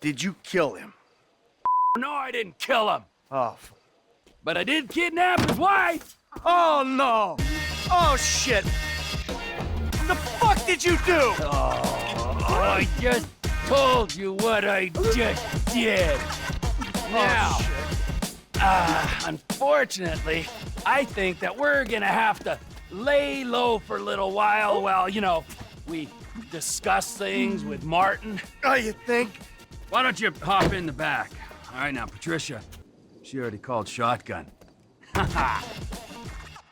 Did you kill him? No, I didn't kill him. Oh. But I did kidnap his wife. Oh, no. Oh, shit. The fuck did you do? I just told you what I just did. Now, unfortunately, I think that we're gonna have to lay low for a little while we discuss things with Martin. Oh, you think? Why don't you hop in the back? All right, now, Patricia, she already called shotgun.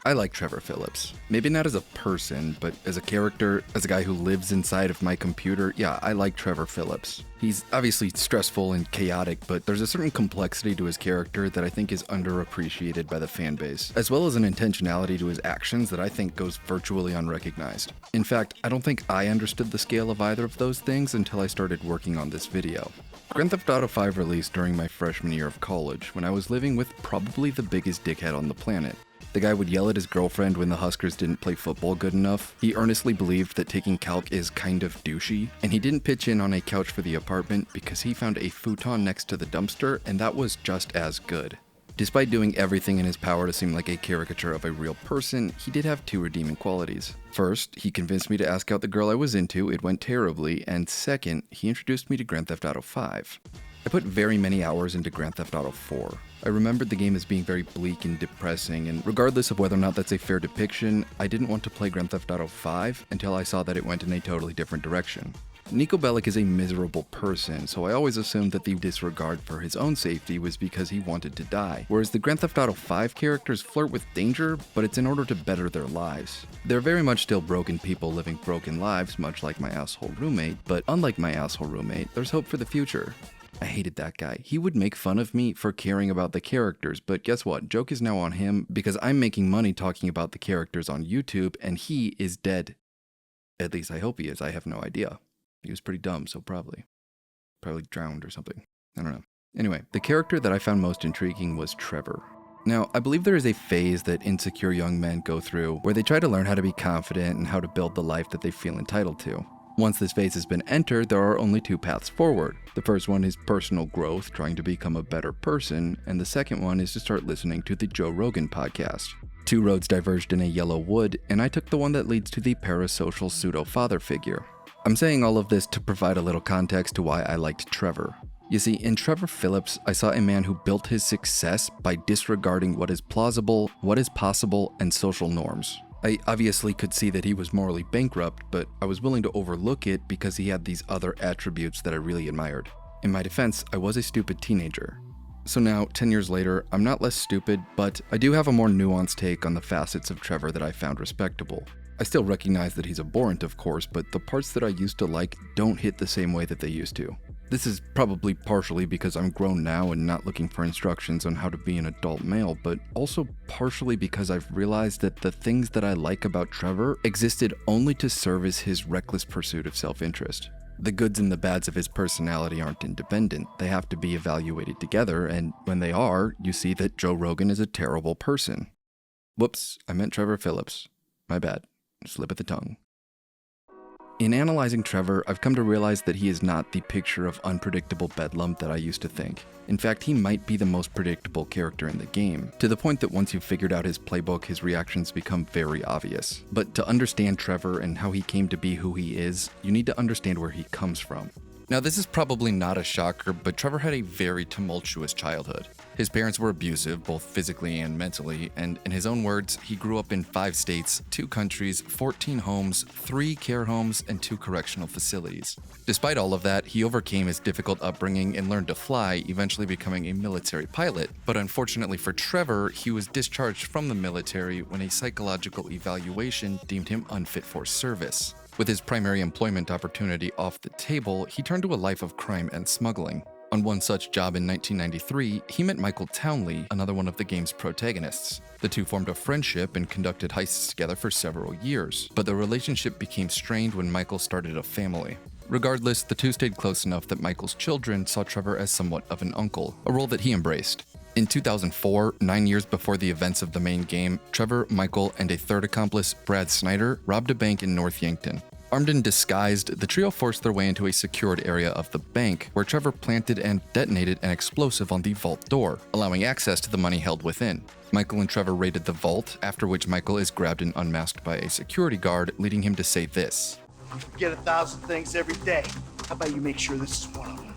I like Trevor Philips. Maybe not as a person, but as a character, as a guy who lives inside of my computer, yeah, I like Trevor Philips. He's obviously stressful and chaotic, but there's a certain complexity to his character that I think is underappreciated by the fan base, as well as an intentionality to his actions that I think goes virtually unrecognized. In fact, I don't think I understood the scale of either of those things until I started working on this video. Grand Theft Auto 5 released during my freshman year of college, when I was living with probably the biggest dickhead on the planet. The guy would yell at his girlfriend when the Huskers didn't play football good enough. He earnestly believed that taking calc is kind of douchey, and he didn't pitch in on a couch for the apartment because he found a futon next to the dumpster, and that was just as good. Despite doing everything in his power to seem like a caricature of a real person, he did have two redeeming qualities. First, he convinced me to ask out the girl I was into, it went terribly, and second, he introduced me to Grand Theft Auto 5. I put very many hours into Grand Theft Auto 4. I remembered the game as being very bleak and depressing, and regardless of whether or not that's a fair depiction, I didn't want to play Grand Theft Auto 5 until I saw that it went in a totally different direction. Niko Bellic is a miserable person, so I always assumed that the disregard for his own safety was because he wanted to die, whereas the Grand Theft Auto 5 characters flirt with danger, but it's in order to better their lives. They're very much still broken people living broken lives, much like my asshole roommate, but unlike my asshole roommate, there's hope for the future. I hated that guy. He would make fun of me for caring about the characters, but guess what? Joke is now on him because I'm making money talking about the characters on YouTube and he is dead. At least I hope he is. I have no idea. He was pretty dumb, so probably drowned or something. I don't know. Anyway, the character that I found most intriguing was Trevor. Now, I believe there is a phase that insecure young men go through where they try to learn how to be confident and how to build the life that they feel entitled to. Once this phase has been entered, there are only two paths forward. The first one is personal growth, trying to become a better person, and the second one is to start listening to the Joe Rogan podcast. Two roads diverged in a yellow wood, and I took the one that leads to the parasocial pseudo-father figure. I'm saying all of this to provide a little context to why I liked Trevor. You see, in Trevor Philips, I saw a man who built his success by disregarding what is plausible, what is possible, and social norms. I obviously could see that he was morally bankrupt, but I was willing to overlook it because he had these other attributes that I really admired. In my defense, I was a stupid teenager. So now, 10 years later, I'm not less stupid, but I do have a more nuanced take on the facets of Trevor that I found respectable. I still recognize that he's abhorrent, of course, but the parts that I used to like don't hit the same way that they used to. This is probably partially because I'm grown now and not looking for instructions on how to be an adult male, but also partially because I've realized that the things that I like about Trevor existed only to service his reckless pursuit of self-interest. The goods and the bads of his personality aren't independent, they have to be evaluated together, and when they are, you see that Joe Rogan is a terrible person. Whoops, I meant Trevor Philips. My bad. Slip of the tongue. In analyzing Trevor, I've come to realize that he is not the picture of unpredictable bedlam that I used to think. In fact, he might be the most predictable character in the game, to the point that once you've figured out his playbook, his reactions become very obvious. But to understand Trevor and how he came to be who he is, you need to understand where he comes from. Now, this is probably not a shocker, but Trevor had a very tumultuous childhood. His parents were abusive, both physically and mentally, and in his own words, he grew up in 5 states, 2 countries, 14 homes, 3 care homes, and 2 correctional facilities. Despite all of that, he overcame his difficult upbringing and learned to fly, eventually becoming a military pilot. But unfortunately for Trevor, he was discharged from the military when a psychological evaluation deemed him unfit for service. With his primary employment opportunity off the table, he turned to a life of crime and smuggling. On one such job in 1993, he met Michael Townley, another one of the game's protagonists. The two formed a friendship and conducted heists together for several years, but the relationship became strained when Michael started a family. Regardless, the two stayed close enough that Michael's children saw Trevor as somewhat of an uncle, a role that he embraced. In 2004, 9 years before the events of the main game, Trevor, Michael, and a third accomplice, Brad Snyder, robbed a bank in North Yankton. Armed and disguised, the trio forced their way into a secured area of the bank, where Trevor planted and detonated an explosive on the vault door, allowing access to the money held within. Michael and Trevor raided the vault, after which Michael is grabbed and unmasked by a security guard, leading him to say this. You forget 1,000 things every day. How about you make sure this is one of them?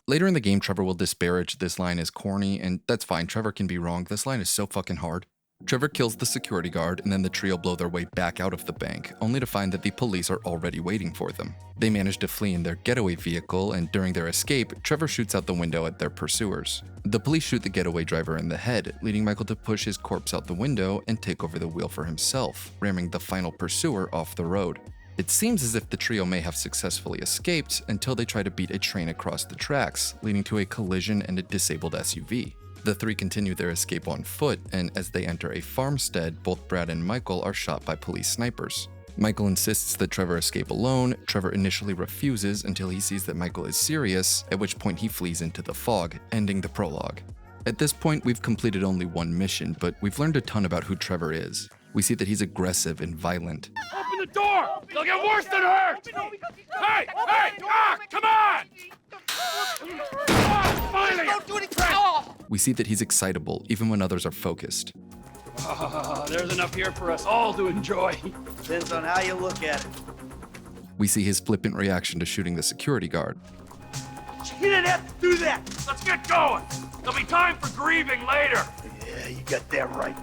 Later in the game, Trevor will disparage this line as corny, and that's fine, Trevor can be wrong, this line is so fucking hard. Trevor kills the security guard, and then the trio blow their way back out of the bank, only to find that the police are already waiting for them. They manage to flee in their getaway vehicle, and during their escape, Trevor shoots out the window at their pursuers. The police shoot the getaway driver in the head, leading Michael to push his corpse out the window and take over the wheel for himself, ramming the final pursuer off the road. It seems as if the trio may have successfully escaped until they try to beat a train across the tracks, leading to a collision and a disabled SUV. The three continue their escape on foot, and as they enter a farmstead, both Brad and Michael are shot by police snipers. Michael insists that Trevor escape alone. Trevor initially refuses until he sees that Michael is serious, at which point he flees into the fog, ending the prologue. At this point, we've completed only one mission, but we've learned a ton about who Trevor is. We see that he's aggressive and violent. Open the door! They'll get worse than hurt! Hey! Come on! Finally! Don't do anything! We see that he's excitable, even when others are focused. There's enough here for us all to enjoy. Depends on how you look at it. We see his flippant reaction to shooting the security guard. You didn't have to do that! Let's get going! There'll be time for grieving later! Yeah, you got that right.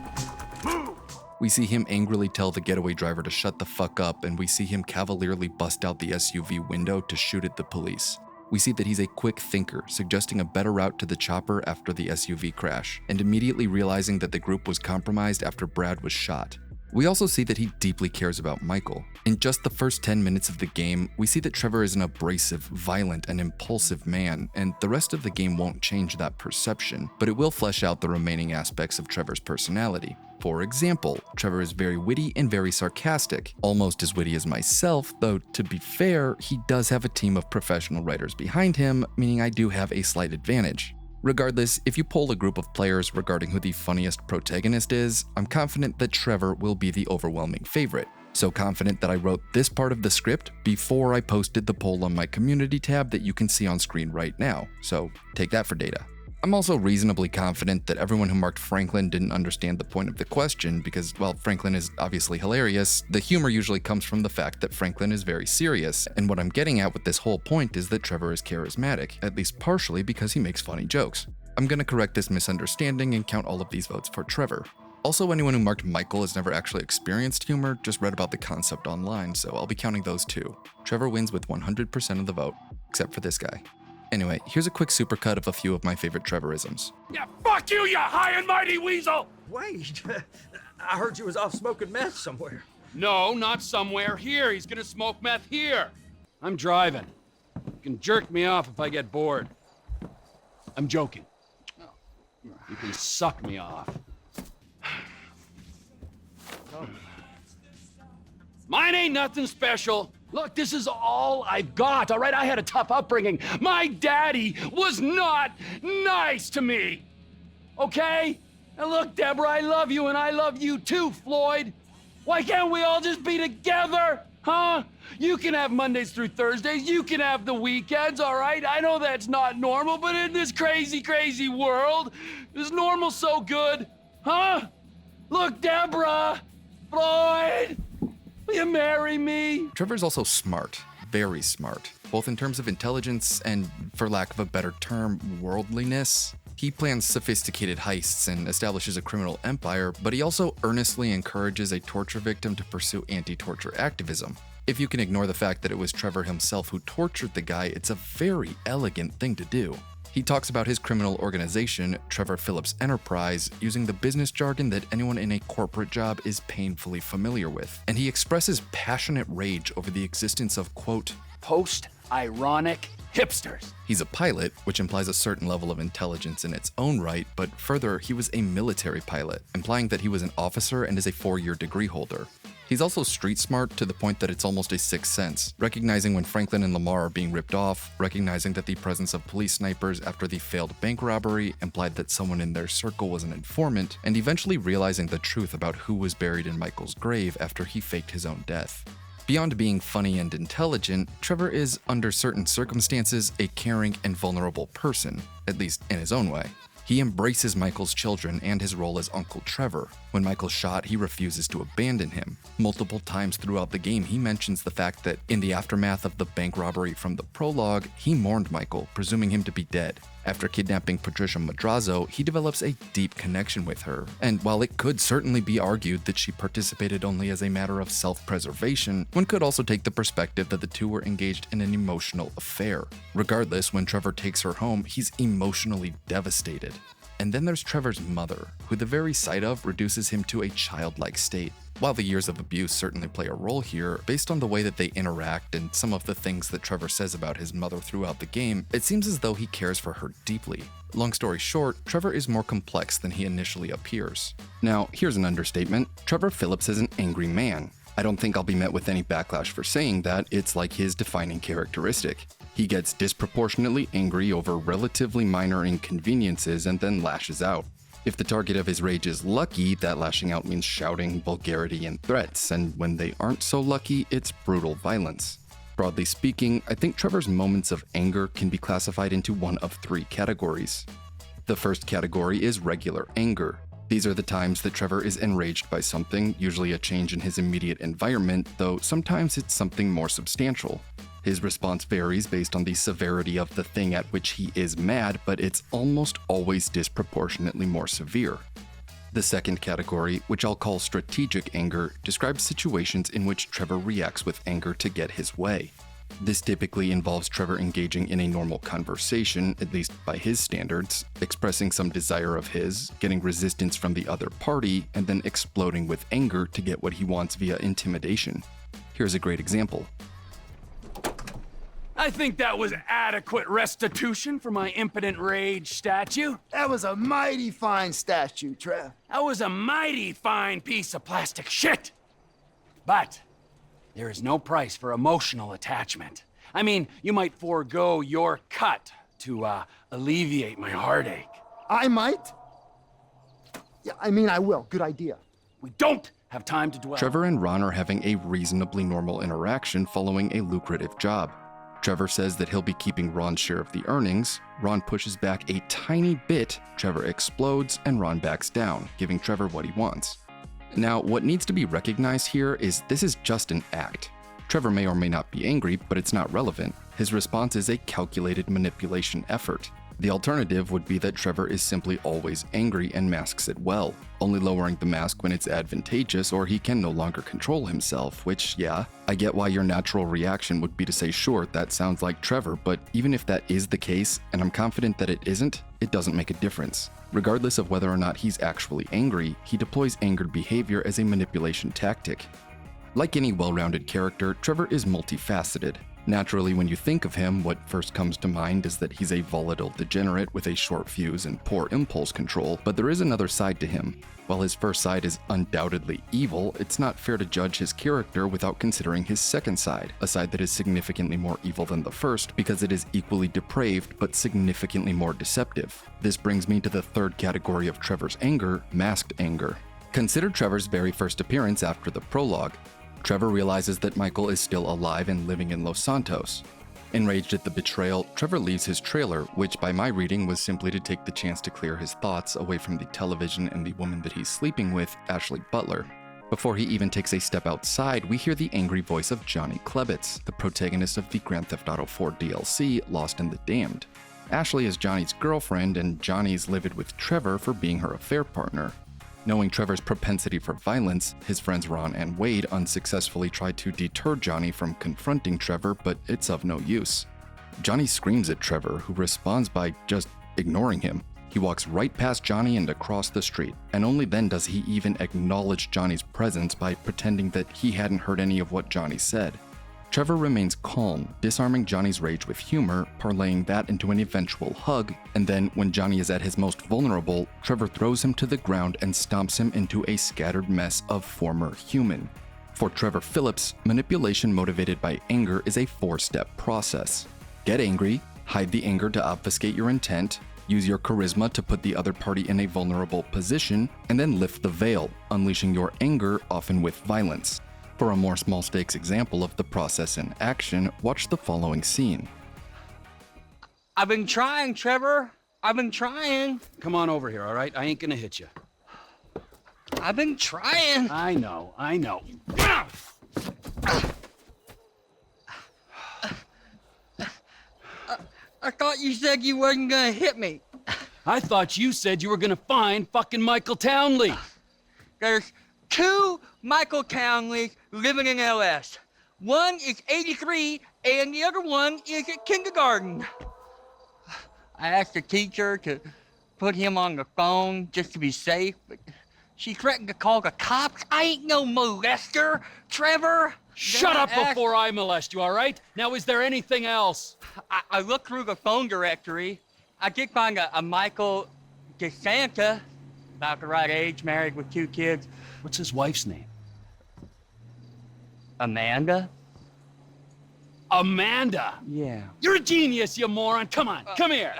Move! We see him angrily tell the getaway driver to shut the fuck up, and we see him cavalierly bust out the SUV window to shoot at the police. We see that he's a quick thinker, suggesting a better route to the chopper after the SUV crash, and immediately realizing that the group was compromised after Brad was shot. We also see that he deeply cares about Michael. In just the first 10 minutes of the game, we see that Trevor is an abrasive, violent, and impulsive man, and the rest of the game won't change that perception, but it will flesh out the remaining aspects of Trevor's personality. For example, Trevor is very witty and very sarcastic, almost as witty as myself, though to be fair, he does have a team of professional writers behind him, meaning I do have a slight advantage. Regardless, if you poll a group of players regarding who the funniest protagonist is, I'm confident that Trevor will be the overwhelming favorite. So confident that I wrote this part of the script before I posted the poll on my community tab that you can see on screen right now, so take that for data. I'm also reasonably confident that everyone who marked Franklin didn't understand the point of the question because, while Franklin is obviously hilarious, the humor usually comes from the fact that Franklin is very serious, and what I'm getting at with this whole point is that Trevor is charismatic, at least partially because he makes funny jokes. I'm gonna correct this misunderstanding and count all of these votes for Trevor. Also, anyone who marked Michael has never actually experienced humor, just read about the concept online, so I'll be counting those too. Trevor wins with 100% of the vote, except for this guy. Anyway, here's a quick supercut of a few of my favorite Trevorisms. Yeah, fuck you, you high and mighty weasel! Wait, I heard you was off smoking meth somewhere. No, not somewhere here. He's gonna smoke meth here. I'm driving. You can jerk me off if I get bored. I'm joking. You can suck me off. Mine ain't nothing special. Look, this is all I've got, all right? I had a tough upbringing. My daddy was not nice to me, okay? And look, Deborah, I love you, and I love you too, Floyd. Why can't we all just be together, huh? You can have Mondays through Thursdays. You can have the weekends, all right? I know that's not normal, but in this crazy, crazy world, is normal so good, huh? Look, Deborah, Floyd, will you marry me? Trevor's also smart, very smart, both in terms of intelligence and, for lack of a better term, worldliness. He plans sophisticated heists and establishes a criminal empire, but he also earnestly encourages a torture victim to pursue anti-torture activism. If you can ignore the fact that it was Trevor himself who tortured the guy, it's a very elegant thing to do. He talks about his criminal organization, Trevor Philips Enterprise, using the business jargon that anyone in a corporate job is painfully familiar with, and he expresses passionate rage over the existence of, quote, post-ironic hipsters. He's a pilot, which implies a certain level of intelligence in its own right, but further, he was a military pilot, implying that he was an officer and is a 4-year degree holder. He's also street smart to the point that it's almost a sixth sense, recognizing when Franklin and Lamar are being ripped off, recognizing that the presence of police snipers after the failed bank robbery implied that someone in their circle was an informant, and eventually realizing the truth about who was buried in Michael's grave after he faked his own death. Beyond being funny and intelligent, Trevor is, under certain circumstances, a caring and vulnerable person, at least in his own way. He embraces Michael's children and his role as Uncle Trevor. When Michael's shot, he refuses to abandon him. Multiple times throughout the game, he mentions the fact that in the aftermath of the bank robbery from the prologue, he mourned Michael, presuming him to be dead. After kidnapping Patricia Madrazo, he develops a deep connection with her, and while it could certainly be argued that she participated only as a matter of self-preservation, one could also take the perspective that the two were engaged in an emotional affair. Regardless, when Trevor takes her home, he's emotionally devastated. And then there's Trevor's mother, who the very sight of reduces him to a childlike state. While the years of abuse certainly play a role here, based on the way that they interact and some of the things that Trevor says about his mother throughout the game, it seems as though he cares for her deeply. Long story short, Trevor is more complex than he initially appears. Now, here's an understatement. Trevor Philips is an angry man. I don't think I'll be met with any backlash for saying that. It's like his defining characteristic. He gets disproportionately angry over relatively minor inconveniences and then lashes out. If the target of his rage is lucky, that lashing out means shouting, vulgarity, and threats, and when they aren't so lucky, it's brutal violence. Broadly speaking, I think Trevor's moments of anger can be classified into one of three categories. The first category is regular anger. These are the times that Trevor is enraged by something, usually a change in his immediate environment, though sometimes it's something more substantial. His response varies based on the severity of the thing at which he is mad, but it's almost always disproportionately more severe. The second category, which I'll call strategic anger, describes situations in which Trevor reacts with anger to get his way. This typically involves Trevor engaging in a normal conversation, at least by his standards, expressing some desire of his, getting resistance from the other party, and then exploding with anger to get what he wants via intimidation. Here's a great example. I think that was adequate restitution for my impotent rage statue. That was a mighty fine statue, Trev. That was a mighty fine piece of plastic shit. But there is no price for emotional attachment. I mean, you might forego your cut to alleviate my heartache. I might? Yeah, I mean, I will. Good idea. We don't have time to dwell. Trevor and Ron are having a reasonably normal interaction following a lucrative job. Trevor says that he'll be keeping Ron's share of the earnings. Ron pushes back a tiny bit, Trevor explodes, and Ron backs down, giving Trevor what he wants. Now, what needs to be recognized here is this is just an act. Trevor may or may not be angry, but it's not relevant. His response is a calculated manipulation effort. The alternative would be that Trevor is simply always angry and masks it well, only lowering the mask when it's advantageous or he can no longer control himself, which, yeah, I get why your natural reaction would be to say, sure, that sounds like Trevor, but even if that is the case, and I'm confident that it isn't, it doesn't make a difference. Regardless of whether or not he's actually angry, he deploys angered behavior as a manipulation tactic. Like any well-rounded character, Trevor is multifaceted. Naturally, when you think of him, what first comes to mind is that he's a volatile degenerate with a short fuse and poor impulse control, but there is another side to him. While his first side is undoubtedly evil, it's not fair to judge his character without considering his second side, a side that is significantly more evil than the first because it is equally depraved but significantly more deceptive. This brings me to the third category of Trevor's anger, masked anger. Consider Trevor's very first appearance after the prologue. Trevor realizes that Michael is still alive and living in Los Santos. Enraged at the betrayal, Trevor leaves his trailer, which by my reading was simply to take the chance to clear his thoughts away from the television and the woman that he's sleeping with, Ashley Butler. Before he even takes a step outside, we hear the angry voice of Johnny Klebitz, the protagonist of the Grand Theft Auto 4 DLC, Lost in the Damned. Ashley is Johnny's girlfriend, and Johnny's livid with Trevor for being her affair partner. Knowing Trevor's propensity for violence, his friends Ron and Wade unsuccessfully try to deter Johnny from confronting Trevor, but it's of no use. Johnny screams at Trevor, who responds by just ignoring him. He walks right past Johnny and across the street, and only then does he even acknowledge Johnny's presence by pretending that he hadn't heard any of what Johnny said. Trevor remains calm, disarming Johnny's rage with humor, parlaying that into an eventual hug, and then, when Johnny is at his most vulnerable, Trevor throws him to the ground and stomps him into a scattered mess of former human. For Trevor Philips, manipulation motivated by anger is a 4-step process. Get angry, hide the anger to obfuscate your intent, use your charisma to put the other party in a vulnerable position, and then lift the veil, unleashing your anger, often with violence. For a more small stakes example of the process in action, watch the following scene. I've been trying, Trevor. I've been trying. Come on over here, all right? I ain't gonna hit you. I've been trying. I know. I thought you said you wasn't gonna hit me. I thought you said you were gonna find fucking Michael Townley. There's two Michael Townleys living in LS. One is 83 and the other one is at kindergarten. I asked the teacher to put him on the phone just to be safe, but she threatened to call the cops. I ain't no molester, Trevor. Shut up before I molest you, all right? Now, is there anything else? I looked through the phone directory. I did find a Michael DeSanta, about the right age, married with 2 kids. What's his wife's name? Amanda? Amanda. Yeah. You're a genius, you moron. Come on, come here.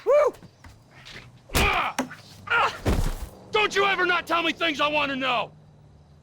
Woo! Don't you ever not tell me things I want to know.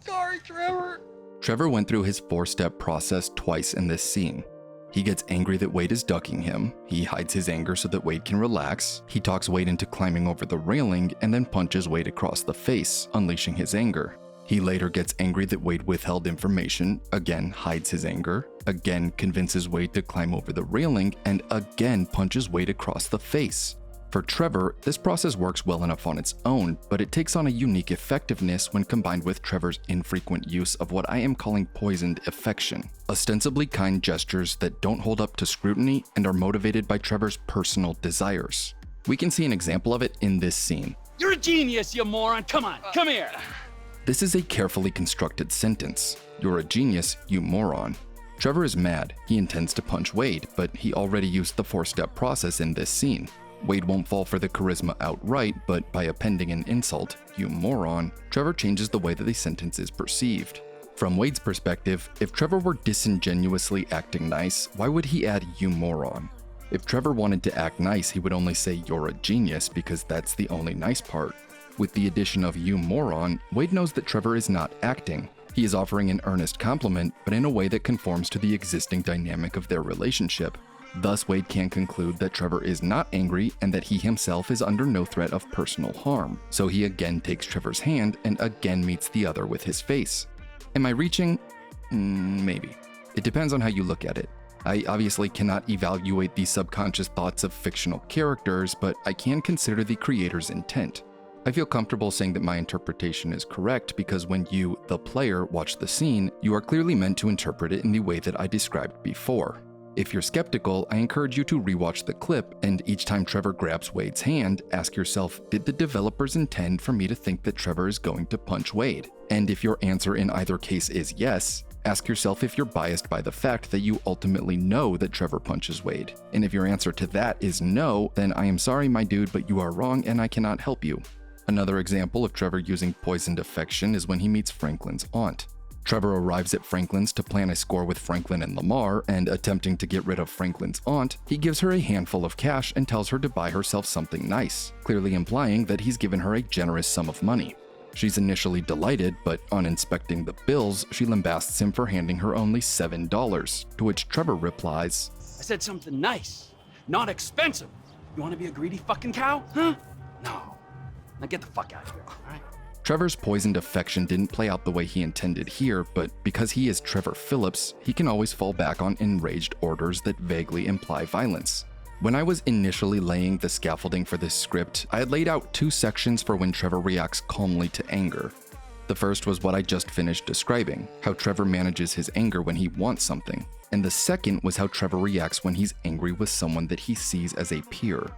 Sorry, Trevor. Trevor went through his 4-step process twice in this scene. He gets angry that Wade is ducking him, he hides his anger so that Wade can relax, he talks Wade into climbing over the railing, and then punches Wade across the face, unleashing his anger. He later gets angry that Wade withheld information, again hides his anger, again convinces Wade to climb over the railing, and again punches Wade across the face. For Trevor, this process works well enough on its own, but it takes on a unique effectiveness when combined with Trevor's infrequent use of what I am calling poisoned affection, ostensibly kind gestures that don't hold up to scrutiny and are motivated by Trevor's personal desires. We can see an example of it in this scene. You're a genius, you moron. Come on, come here. This is a carefully constructed sentence. You're a genius, you moron. Trevor is mad. He intends to punch Wade, but he already used the 4-step process in this scene. Wade won't fall for the charisma outright, but by appending an insult, you moron, Trevor changes the way that the sentence is perceived. From Wade's perspective, if Trevor were disingenuously acting nice, why would he add you moron? If Trevor wanted to act nice, he would only say you're a genius because that's the only nice part. With the addition of you moron, Wade knows that Trevor is not acting. He is offering an earnest compliment, but in a way that conforms to the existing dynamic of their relationship. Thus, Wade can conclude that Trevor is not angry and that he himself is under no threat of personal harm. So he again takes Trevor's hand and again meets the other with his face. Am I reaching? Maybe. It depends on how you look at it. I obviously cannot evaluate the subconscious thoughts of fictional characters, but I can consider the creator's intent. I feel comfortable saying that my interpretation is correct because when you, the player, watch the scene, you are clearly meant to interpret it in the way that I described before. If you're skeptical, I encourage you to rewatch the clip, and each time Trevor grabs Wade's hand, ask yourself, did the developers intend for me to think that Trevor is going to punch Wade? And if your answer in either case is yes, ask yourself if you're biased by the fact that you ultimately know that Trevor punches Wade. And if your answer to that is no, then I am sorry, my dude, but you are wrong and I cannot help you. Another example of Trevor using poisoned affection is when he meets Franklin's aunt. Trevor arrives at Franklin's to plan a score with Franklin and Lamar, and attempting to get rid of Franklin's aunt, he gives her a handful of cash and tells her to buy herself something nice, clearly implying that he's given her a generous sum of money. She's initially delighted, but on inspecting the bills, she lambasts him for handing her only $7, to which Trevor replies, I said something nice, not expensive. You want to be a greedy fucking cow, huh? No. Now get the fuck out of here, all right? Trevor's poisoned affection didn't play out the way he intended here, but because he is Trevor Philips, he can always fall back on enraged orders that vaguely imply violence. When I was initially laying the scaffolding for this script, I had laid out 2 sections for when Trevor reacts calmly to anger. The first was what I just finished describing, how Trevor manages his anger when he wants something, and the second was how Trevor reacts when he's angry with someone that he sees as a peer.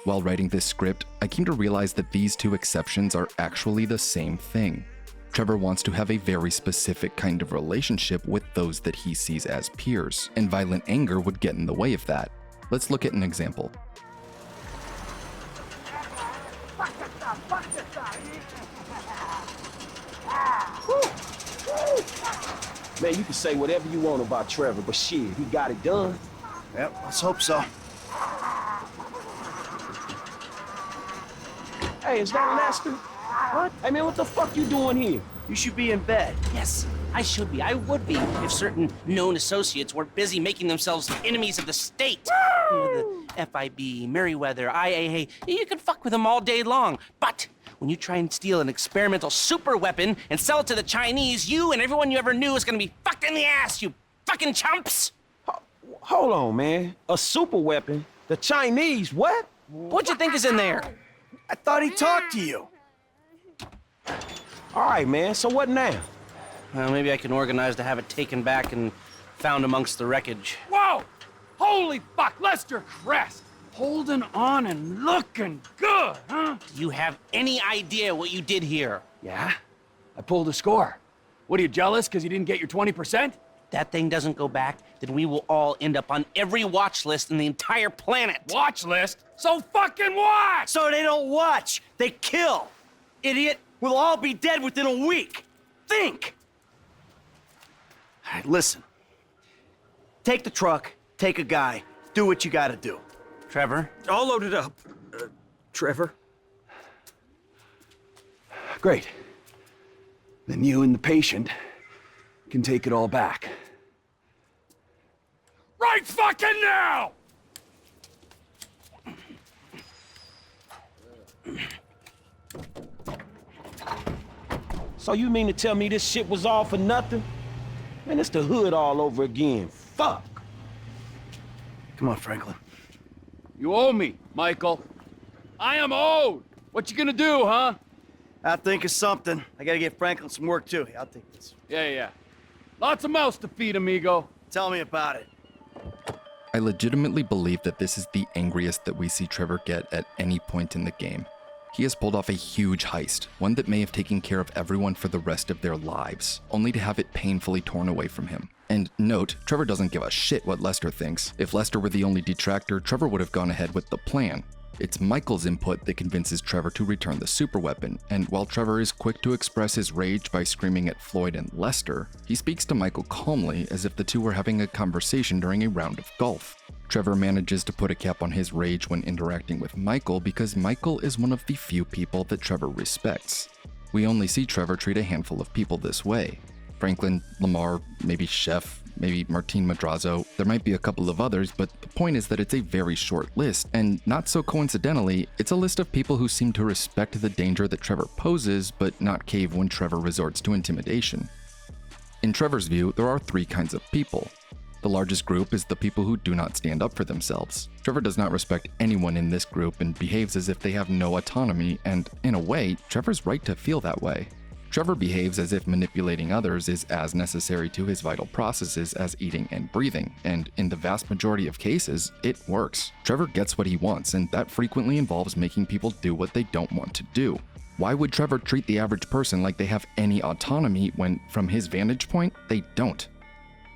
While writing this script, I came to realize that these 2 exceptions are actually the same thing. Trevor wants to have a very specific kind of relationship with those that he sees as peers, and violent anger would get in the way of that. Let's look at an example. Man, you can say whatever you want about Trevor, but shit, he got it done. Yep, let's hope so. Hey, is that Lester? What? Hey, man, what the fuck you doing here? You should be in bed. Yes, I should be. I would be if certain known associates weren't busy making themselves enemies of the state. You know, the FIB, Merryweather, IAA. You can fuck with them all day long. But when you try and steal an experimental super weapon and sell it to the Chinese, you and everyone you ever knew is gonna be fucked in the ass, you fucking chumps! Hold on, man. A super weapon? The Chinese, what? What'd you think is in there? I thought he talked to you. All right, man, so what now? Well, maybe I can organize to have it taken back and found amongst the wreckage. Whoa! Holy fuck, Lester Crest! Holding on and looking good, huh? Do you have any idea what you did here? Yeah? I pulled a score. What, are you jealous because you didn't get your 20%? That thing doesn't go back, then we will all end up on every watch list in the entire planet. Watch list? So fucking what? So they don't watch, they kill. Idiot, we'll all be dead within a week. Think! All right, listen. Take the truck, take a guy, do what you gotta do. Trevor? All loaded up. Trevor? Great. Then you and the patient can take it all back. Right fucking now! So you mean to tell me this shit was all for nothing? Man, it's the hood all over again. Fuck! Come on, Franklin. You owe me, Michael. I am owed. What you gonna do, huh? I'll think of something. I gotta get Franklin some work, too. I'll take this. Yeah. Lots of mouths to feed, amigo. Tell me about it. I legitimately believe that this is the angriest that we see Trevor get at any point in the game. He has pulled off a huge heist, one that may have taken care of everyone for the rest of their lives, only to have it painfully torn away from him. And note, Trevor doesn't give a shit what Lester thinks. If Lester were the only detractor, Trevor would have gone ahead with the plan. It's Michael's input that convinces Trevor to return the super weapon, and while Trevor is quick to express his rage by screaming at Floyd and Lester, he speaks to Michael calmly as if the two were having a conversation during a round of golf. Trevor manages to put a cap on his rage when interacting with Michael because Michael is one of the few people that Trevor respects. We only see Trevor treat a handful of people this way. Franklin, Lamar, maybe Chef, maybe Martin Madrazo, there might be a couple of others, but the point is that it's a very short list, and not so coincidentally, it's a list of people who seem to respect the danger that Trevor poses, but not cave when Trevor resorts to intimidation. In Trevor's view, there are three kinds of people. The largest group is the people who do not stand up for themselves. Trevor does not respect anyone in this group and behaves as if they have no autonomy, and in a way, Trevor's right to feel that way. Trevor behaves as if manipulating others is as necessary to his vital processes as eating and breathing, and in the vast majority of cases, it works. Trevor gets what he wants, and that frequently involves making people do what they don't want to do. Why would Trevor treat the average person like they have any autonomy when, from his vantage point, they don't?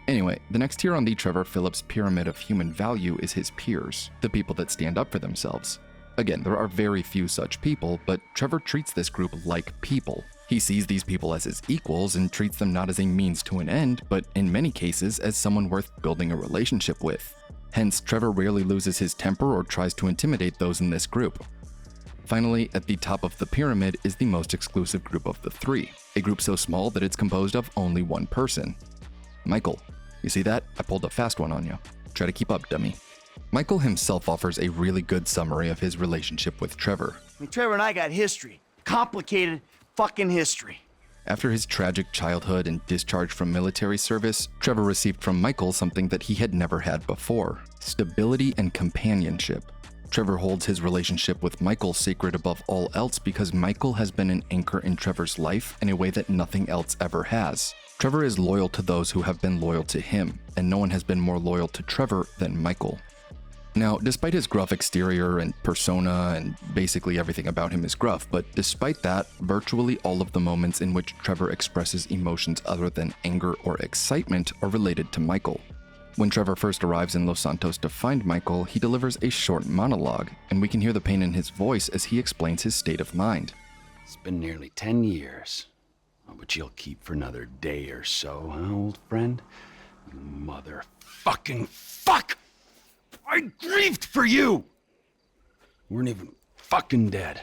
Anyway, the next tier on the Trevor Philips pyramid of human value is his peers, the people that stand up for themselves. Again, there are very few such people, but Trevor treats this group like people. He sees these people as his equals and treats them not as a means to an end, but in many cases as someone worth building a relationship with. Hence, Trevor rarely loses his temper or tries to intimidate those in this group. Finally, at the top of the pyramid is the most exclusive group of the three, a group so small that it's composed of only one person. Michael. You see that? I pulled a fast one on you. Try to keep up, dummy. Michael himself offers a really good summary of his relationship with Trevor. I mean, Trevor and I got history. Complicated fucking history. After his tragic childhood and discharge from military service, Trevor received from Michael something that he had never had before: stability and companionship. Trevor holds his relationship with Michael sacred above all else because Michael has been an anchor in Trevor's life in a way that nothing else ever has. Trevor is loyal to those who have been loyal to him, and no one has been more loyal to Trevor than Michael. Now, despite his gruff exterior and persona, and basically everything about him is gruff, but despite that, virtually all of the moments in which Trevor expresses emotions other than anger or excitement are related to Michael. When Trevor first arrives in Los Santos to find Michael, he delivers a short monologue, and we can hear the pain in his voice as he explains his state of mind. It's been nearly 10 years. Oh, but you'll keep for another day or so, huh, old friend? You motherfucking fuck! I grieved for you! You weren't even fucking dead.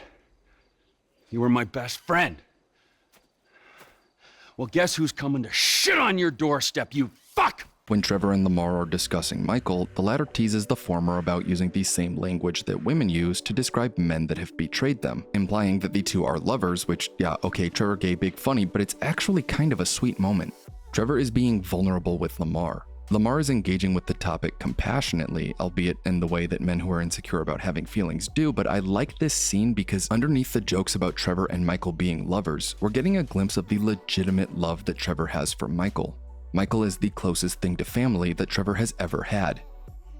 You were my best friend. Well, guess who's coming to shit on your doorstep, you fuck! When Trevor and Lamar are discussing Michael, the latter teases the former about using the same language that women use to describe men that have betrayed them, implying that the two are lovers, which, yeah, okay, Trevor gay, big funny, but it's actually kind of a sweet moment. Trevor is being vulnerable with Lamar. Lamar is engaging with the topic compassionately, albeit in the way that men who are insecure about having feelings do, but I like this scene because underneath the jokes about Trevor and Michael being lovers, we're getting a glimpse of the legitimate love that Trevor has for Michael. Michael is the closest thing to family that Trevor has ever had.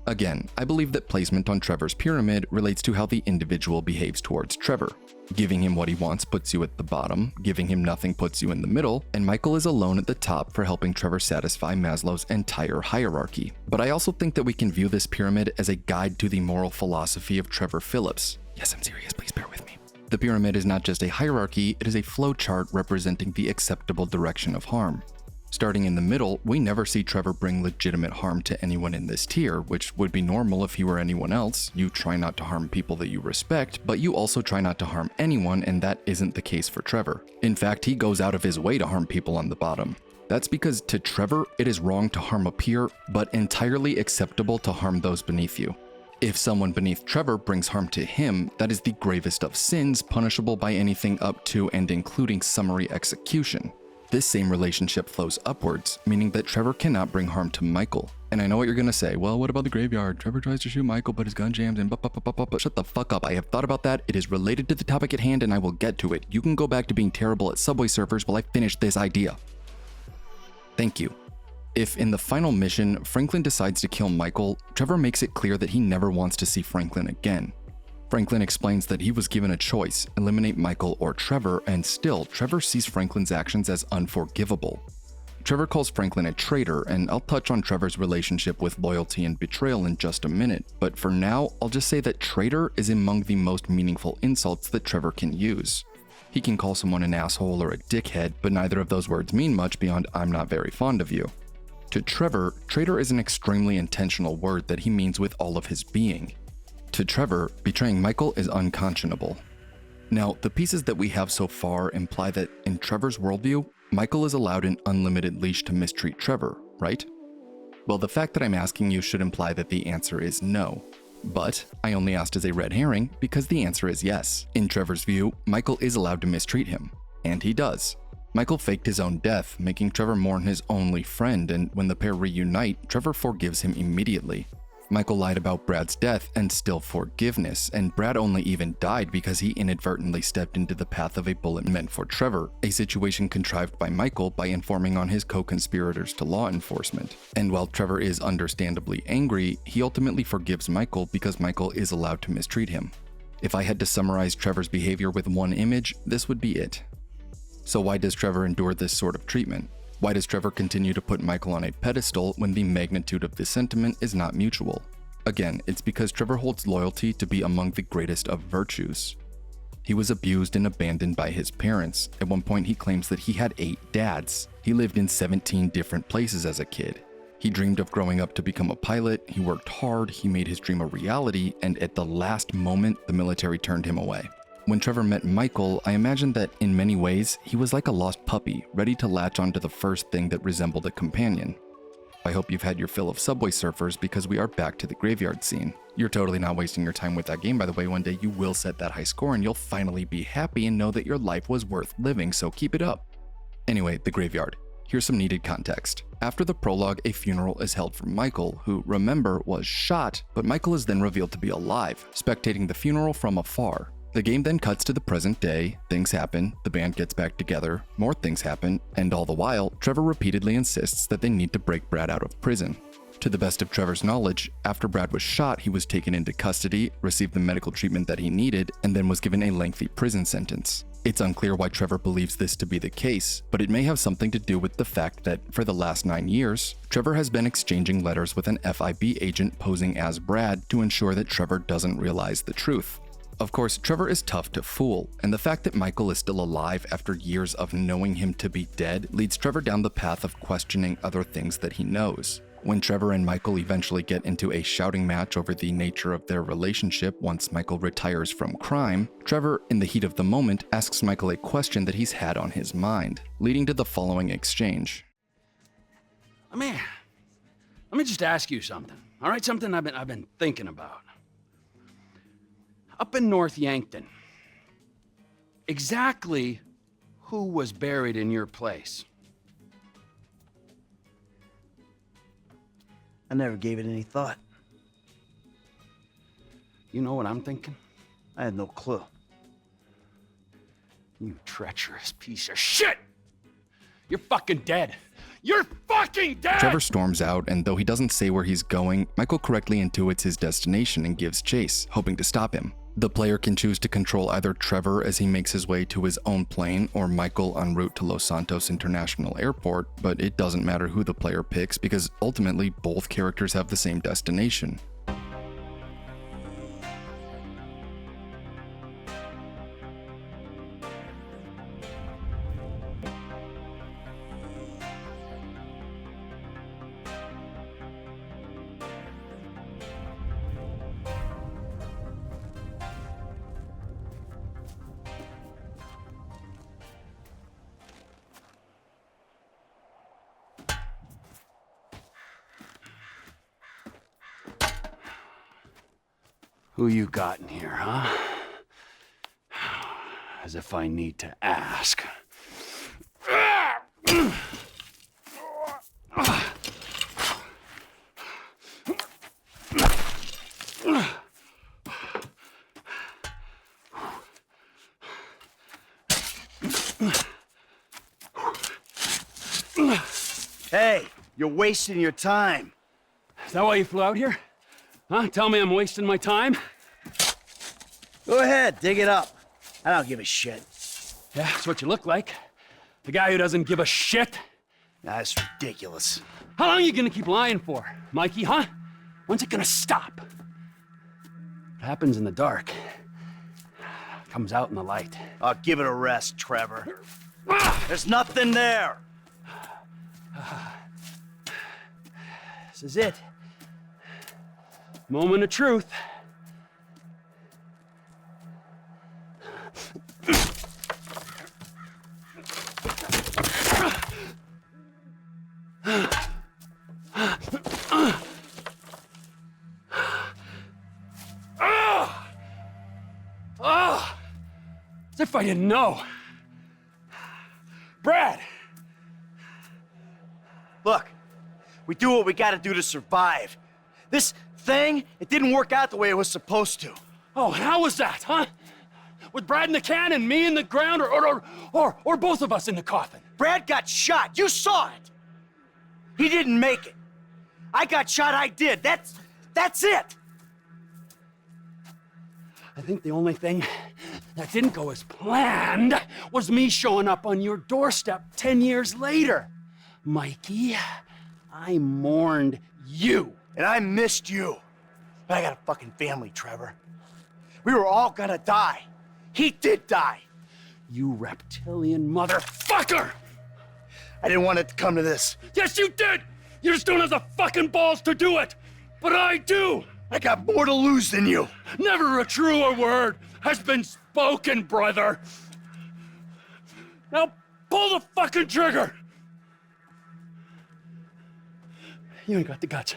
Again, I believe that placement on Trevor's pyramid relates to how the individual behaves towards Trevor. Giving him what he wants puts you at the bottom, giving him nothing puts you in the middle, and Michael is alone at the top for helping Trevor satisfy Maslow's entire hierarchy. But I also think that we can view this pyramid as a guide to the moral philosophy of Trevor Philips. Yes, I'm serious, please bear with me. The pyramid is not just a hierarchy, it is a flowchart representing the acceptable direction of harm. Starting in the middle, we never see Trevor bring legitimate harm to anyone in this tier, which would be normal if he were anyone else. You try not to harm people that you respect, but you also try not to harm anyone, and that isn't the case for Trevor. In fact, he goes out of his way to harm people on the bottom. That's because to Trevor, it is wrong to harm a peer, but entirely acceptable to harm those beneath you. If someone beneath Trevor brings harm to him, that is the gravest of sins, punishable by anything up to and including summary execution. This same relationship flows upwards, meaning that Trevor cannot bring harm to Michael. And I know what you're gonna say, well, what about the graveyard? Trevor tries to shoot Michael, but his gun jams and but shut the fuck up. I have thought about that. It is related to the topic at hand and I will get to it. You can go back to being terrible at Subway Surfers while I finish this idea. Thank you. If in the final mission, Franklin decides to kill Michael, Trevor makes it clear that he never wants to see Franklin again. Franklin explains that he was given a choice, eliminate Michael or Trevor, and still, Trevor sees Franklin's actions as unforgivable. Trevor calls Franklin a traitor, and I'll touch on Trevor's relationship with loyalty and betrayal in just a minute, but for now, I'll just say that traitor is among the most meaningful insults that Trevor can use. He can call someone an asshole or a dickhead, but neither of those words mean much beyond I'm not very fond of you. To Trevor, traitor is an extremely intentional word that he means with all of his being. To Trevor, betraying Michael is unconscionable. Now, the pieces that we have so far imply that in Trevor's worldview, Michael is allowed an unlimited leash to mistreat Trevor, right? Well, the fact that I'm asking you should imply that the answer is no. But I only asked as a red herring because the answer is yes. In Trevor's view, Michael is allowed to mistreat him, and he does. Michael faked his own death, making Trevor mourn his only friend, and when the pair reunite, Trevor forgives him immediately. Michael lied about Brad's death and still forgiveness, and Brad only even died because he inadvertently stepped into the path of a bullet meant for Trevor, a situation contrived by Michael by informing on his co-conspirators to law enforcement. And while Trevor is understandably angry, he ultimately forgives Michael because Michael is allowed to mistreat him. If I had to summarize Trevor's behavior with one image, this would be it. So why does Trevor endure this sort of treatment? Why does Trevor continue to put Michael on a pedestal when the magnitude of the sentiment is not mutual? Again, it's because Trevor holds loyalty to be among the greatest of virtues. He was abused and abandoned by his parents. At one point, he claims that he had 8 dads. He lived in 17 different places as a kid. He dreamed of growing up to become a pilot, he worked hard, he made his dream a reality, and at the last moment, the military turned him away. When Trevor met Michael, I imagined that in many ways, he was like a lost puppy, ready to latch onto the first thing that resembled a companion. I hope you've had your fill of Subway Surfers because we are back to the graveyard scene. You're totally not wasting your time with that game, by the way. One day you will set that high score and you'll finally be happy and know that your life was worth living, so keep it up. Anyway, the graveyard. Here's some needed context. After the prologue, a funeral is held for Michael, who, remember, was shot, but Michael is then revealed to be alive, spectating the funeral from afar. The game then cuts to the present day, things happen, the band gets back together, more things happen, and all the while, Trevor repeatedly insists that they need to break Brad out of prison. To the best of Trevor's knowledge, after Brad was shot, he was taken into custody, received the medical treatment that he needed, and then was given a lengthy prison sentence. It's unclear why Trevor believes this to be the case, but it may have something to do with the fact that, for the last 9 years, Trevor has been exchanging letters with an FIB agent posing as Brad to ensure that Trevor doesn't realize the truth. Of course, Trevor is tough to fool, and the fact that Michael is still alive after years of knowing him to be dead leads Trevor down the path of questioning other things that he knows. When Trevor and Michael eventually get into a shouting match over the nature of their relationship once Michael retires from crime, Trevor, in the heat of the moment, asks Michael a question that he's had on his mind, leading to the following exchange. Let me just ask you something, all right? Something I've been thinking about. Up in North Yankton, exactly who was buried in your place? I never gave it any thought. You know what I'm thinking? I had no clue. You treacherous piece of shit! You're fucking dead! You're fucking dead! Trevor storms out, and though he doesn't say where he's going, Michael correctly intuits his destination and gives chase, hoping to stop him. The player can choose to control either Trevor as he makes his way to his own plane or Michael en route to Los Santos International Airport, but it doesn't matter who the player picks because ultimately both characters have the same destination. Who you got in here, huh? As if I need to ask. Hey, you're wasting your time. Is that why you flew out here? Huh? Tell me I'm wasting my time? Go ahead, dig it up. I don't give a shit. Yeah, that's what you look like. The guy who doesn't give a shit. That's ridiculous. How long are you gonna keep lying for, Mikey, huh? When's it gonna stop? What happens in the dark comes out in the light. I'll give it a rest, Trevor. There's nothing there. This is it. Moment of truth. As if I didn't know. Brad! Look, we do what we gotta do to survive. This thing, it didn't work out the way it was supposed to. Oh, and how was that, huh? With Brad in the can and me in the ground, or both of us in the coffin? Brad got shot. You saw it. He didn't make it. I got shot. I did. That's it. I think the only thing that didn't go as planned was me showing up on your doorstep 10 years later. Mikey, I mourned you. And I missed you. But I got a fucking family, Trevor. We were all gonna die. He did die. You reptilian motherfucker! I didn't want it to come to this. Yes, you did! You just don't have the fucking balls to do it! But I do! I got more to lose than you. Never a truer word has been spoken, brother. Now pull the fucking trigger! You ain't got the guts.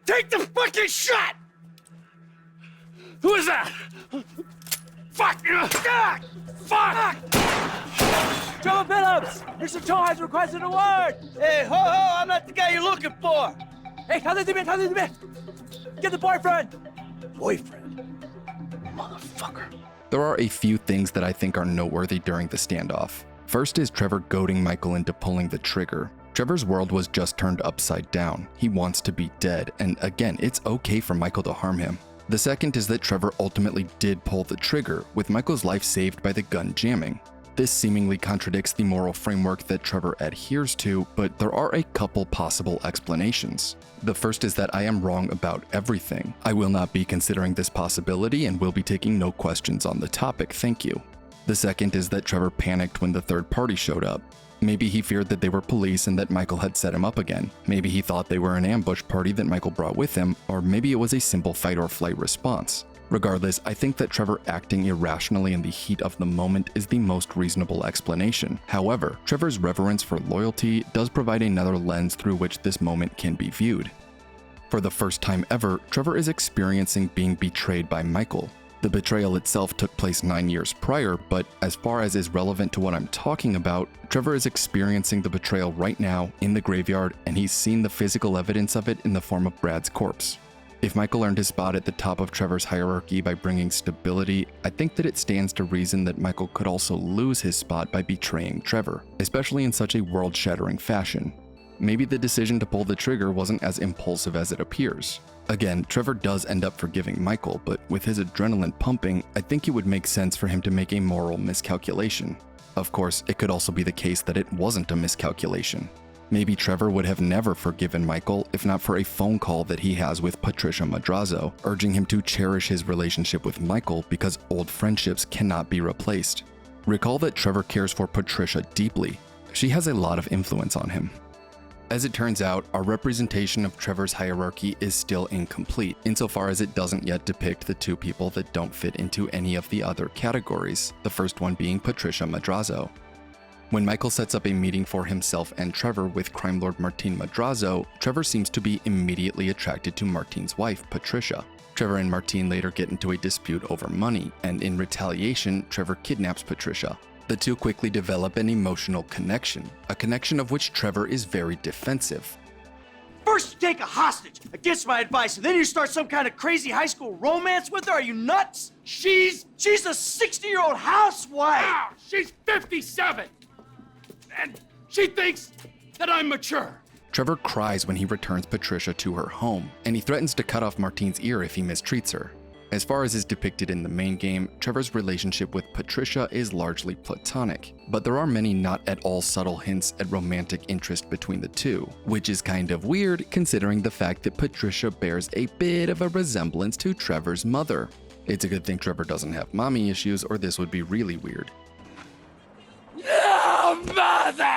Take the fucking shot! Who is that? Fuck! Ah! Fuck! Trevor Philips! Mr. Cho has requested a word! Hey, ho ho, I'm not the guy you're looking for. Hey, how did you mean? Get the boyfriend! Boyfriend? Motherfucker. There are a few things that I think are noteworthy during the standoff. First is Trevor goading Michael into pulling the trigger. Trevor's world was just turned upside down. He wants to be dead, and again, it's okay for Michael to harm him. The second is that Trevor ultimately did pull the trigger, with Michael's life saved by the gun jamming. This seemingly contradicts the moral framework that Trevor adheres to, but there are a couple possible explanations. The first is that I am wrong about everything. I will not be considering this possibility and will be taking no questions on the topic, thank you. The second is that Trevor panicked when the third party showed up. Maybe he feared that they were police and that Michael had set him up again. Maybe he thought they were an ambush party that Michael brought with him, or maybe it was a simple fight or flight response. Regardless, I think that Trevor acting irrationally in the heat of the moment is the most reasonable explanation. However, Trevor's reverence for loyalty does provide another lens through which this moment can be viewed. For the first time ever, Trevor is experiencing being betrayed by Michael. The betrayal itself took place 9 years prior, but as far as is relevant to what I'm talking about, Trevor is experiencing the betrayal right now in the graveyard, and he's seen the physical evidence of it in the form of Brad's corpse. If Michael earned his spot at the top of Trevor's hierarchy by bringing stability, I think that it stands to reason that Michael could also lose his spot by betraying Trevor, especially in such a world-shattering fashion. Maybe the decision to pull the trigger wasn't as impulsive as it appears. Again, Trevor does end up forgiving Michael, but with his adrenaline pumping, I think it would make sense for him to make a moral miscalculation. Of course, it could also be the case that it wasn't a miscalculation. Maybe Trevor would have never forgiven Michael if not for a phone call that he has with Patricia Madrazo, urging him to cherish his relationship with Michael because old friendships cannot be replaced. Recall that Trevor cares for Patricia deeply. She has a lot of influence on him. As it turns out, our representation of Trevor's hierarchy is still incomplete, insofar as it doesn't yet depict the two people that don't fit into any of the other categories, the first one being Patricia Madrazo. When Michael sets up a meeting for himself and Trevor with crime lord Martin Madrazo, Trevor seems to be immediately attracted to Martin's wife, Patricia. Trevor and Martin later get into a dispute over money, and in retaliation, Trevor kidnaps Patricia. The two quickly develop an emotional connection, a connection of which Trevor is very defensive. First you take a hostage against my advice, and then you start some kind of crazy high school romance with her? Are you nuts? She's a 60-year-old housewife! Wow, she's 57! And she thinks that I'm mature. Trevor cries when he returns Patricia to her home, and he threatens to cut off Martin's ear if he mistreats her. As far as is depicted in the main game, Trevor's relationship with Patricia is largely platonic, but there are many not at all subtle hints at romantic interest between the two, which is kind of weird considering the fact that Patricia bears a bit of a resemblance to Trevor's mother. It's a good thing Trevor doesn't have mommy issues, or this would be really weird. Oh, mother!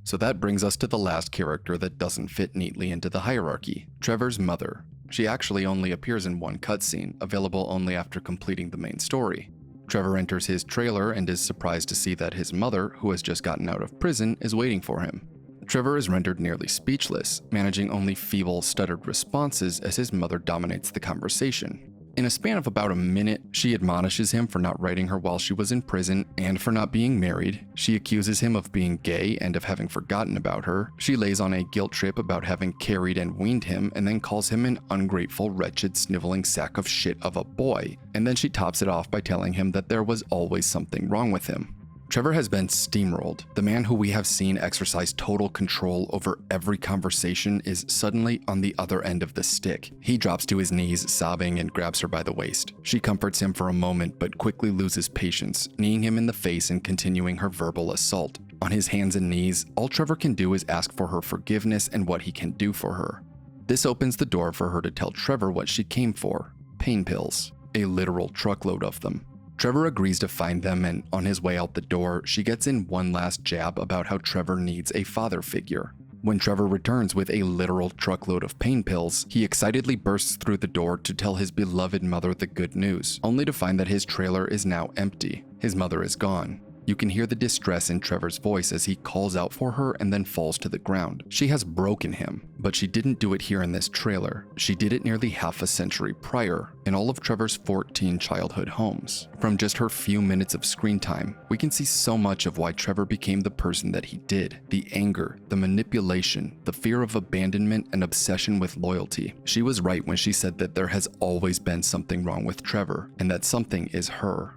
So that brings us to the last character that doesn't fit neatly into the hierarchy, Trevor's mother. She actually only appears in one cutscene, available only after completing the main story. Trevor enters his trailer and is surprised to see that his mother, who has just gotten out of prison, is waiting for him. Trevor is rendered nearly speechless, managing only feeble, stuttered responses as his mother dominates the conversation. In a span of about a minute, she admonishes him for not writing her while she was in prison and for not being married. She accuses him of being gay and of having forgotten about her. She lays on a guilt trip about having carried and weaned him and then calls him an ungrateful, wretched, sniveling sack of shit of a boy. And then she tops it off by telling him that there was always something wrong with him. Trevor has been steamrolled. The man who we have seen exercise total control over every conversation is suddenly on the other end of the stick. He drops to his knees, sobbing, and grabs her by the waist. She comforts him for a moment, but quickly loses patience, kneeing him in the face and continuing her verbal assault. On his hands and knees, all Trevor can do is ask for her forgiveness and what he can do for her. This opens the door for her to tell Trevor what she came for: pain pills, a literal truckload of them. Trevor agrees to find them, and on his way out the door, she gets in one last jab about how Trevor needs a father figure. When Trevor returns with a literal truckload of pain pills, he excitedly bursts through the door to tell his beloved mother the good news, only to find that his trailer is now empty. His mother is gone. You can hear the distress in Trevor's voice as he calls out for her and then falls to the ground. She has broken him, but she didn't do it here in this trailer. She did it nearly half a century prior, in all of Trevor's 14 childhood homes. From just her few minutes of screen time, we can see so much of why Trevor became the person that he did. The anger, the manipulation, the fear of abandonment, and obsession with loyalty. She was right when she said that there has always been something wrong with Trevor, and that something is her.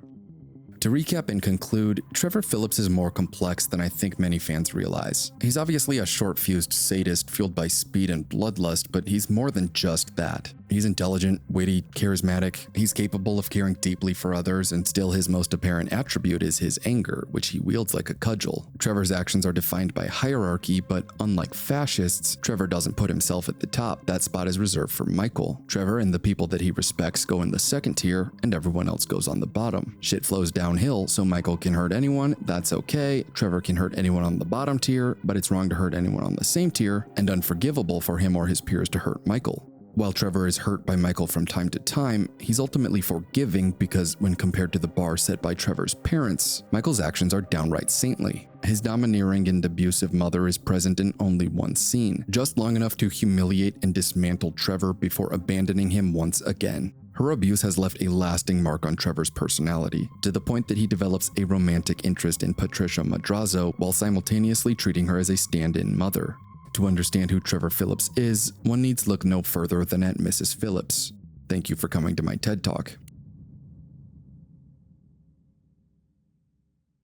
To recap and conclude, Trevor Philips is more complex than I think many fans realize. He's obviously a short-fused sadist fueled by speed and bloodlust, but he's more than just that. He's intelligent, witty, charismatic. He's capable of caring deeply for others, and still his most apparent attribute is his anger, which he wields like a cudgel. Trevor's actions are defined by hierarchy, but unlike fascists, Trevor doesn't put himself at the top. That spot is reserved for Michael. Trevor and the people that he respects go in the second tier, and everyone else goes on the bottom. Shit flows downhill, so Michael can hurt anyone, that's okay. Trevor can hurt anyone on the bottom tier, but it's wrong to hurt anyone on the same tier, and unforgivable for him or his peers to hurt Michael. While Trevor is hurt by Michael from time to time, he's ultimately forgiving because when compared to the bar set by Trevor's parents, Michael's actions are downright saintly. His domineering and abusive mother is present in only one scene, just long enough to humiliate and dismantle Trevor before abandoning him once again. Her abuse has left a lasting mark on Trevor's personality, to the point that he develops a romantic interest in Patricia Madrazo while simultaneously treating her as a stand-in mother. To understand who Trevor Philips is, one needs look no further than at Mrs. Phillips. Thank you for coming to my TED Talk.